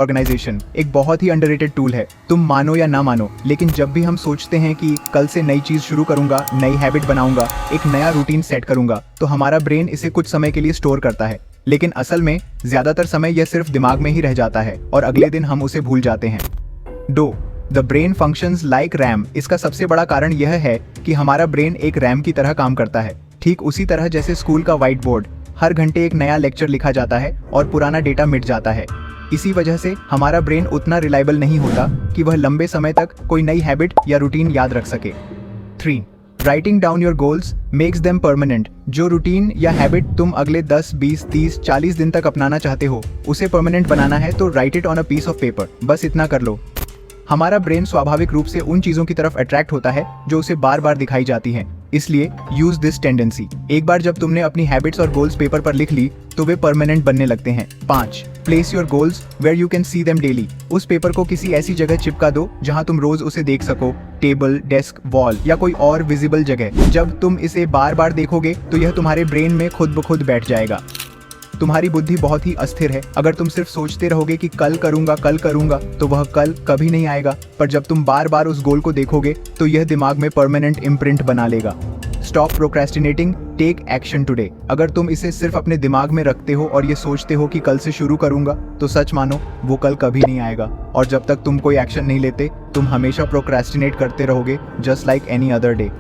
Organisation एक बहुत ही underrated tool है। तुम मानो या ना मानो, लेकिन जब भी हम सोचते हैं कि कल से नई चीज शुरू करूंगा, नई हैबिट बनाऊंगा, एक नया रूटीन सेट करूंगा, तो हमारा ब्रेन इसे कुछ समय के लिए स्टोर करता है। लेकिन असल में ज्यादातर समय यह सिर्फ दिमाग में ही रह जाता है और अगले दिन हम उसे भूल जाते हैं। दो, the brain functions like RAM. इसका सबसे बड़ा कारण यह है कि हमारा ब्रेन एक रैम की तरह काम करता है, ठीक उसी तरह जैसे स्कूल का व्हाइट बोर्ड। हर घंटे एक नया लेक्चर लिखा जाता है और पुराना डेटा मिट जाता है। इसी वजह से हमारा ब्रेन उतना रिलायबल नहीं होता कि वह लंबे समय तक कोई नई हैबिट या रूटीन याद रख सके। 3. Writing down your goals makes them permanent. जो रूटीन या हैबिट तुम अगले 10, 20, 30, 40 दिन तक अपनाना चाहते हो, उसे परमानेंट बनाना है तो write it on a piece of paper. बस इतना कर लो। हमारा ब्रेन स्वाभाविक रूप से उन चीजों की तरफ अट्रैक्ट होता है जो उसे बार बार दिखाई जाती हैं। इसलिए यूज दिस टेंडेंसी। एक बार जब तुमने अपनी हैबिट्स और गोल्स पेपर पर लिख ली तो वे परमानेंट बनने लगते हैं। 5. Place your goals where you can see them daily. उस पेपर को किसी ऐसी जगह चिपका दो जहां तुम रोज उसे देख सको। टेबल, डेस्क, वॉल या कोई और विजिबल जगह। जब तुम इसे बार बार देखोगे तो यह तुम्हारे ब्रेन में खुद ब खुद बैठ जाएगा। तुम्हारी बुद्धि बहुत ही अस्थिर है। अगर तुम सिर्फ सोचते रहोगे कि कल करूंगा, तो वह कल कभी नहीं आएगा। पर जब तुम बार बार उस गोल को देखोगे तो यह दिमाग में परमानेंट इम्प्रिंट बना लेगा। Stop procrastinating, take action today. अगर तुम इसे सिर्फ अपने दिमाग में रखते हो और ये सोचते हो कि कल से शुरू करूंगा, तो सच मानो वो कल कभी नहीं आएगा। और जब तक तुम कोई एक्शन नहीं लेते, तुम हमेशा प्रोक्रेस्टिनेट करते रहोगे, just like any other day.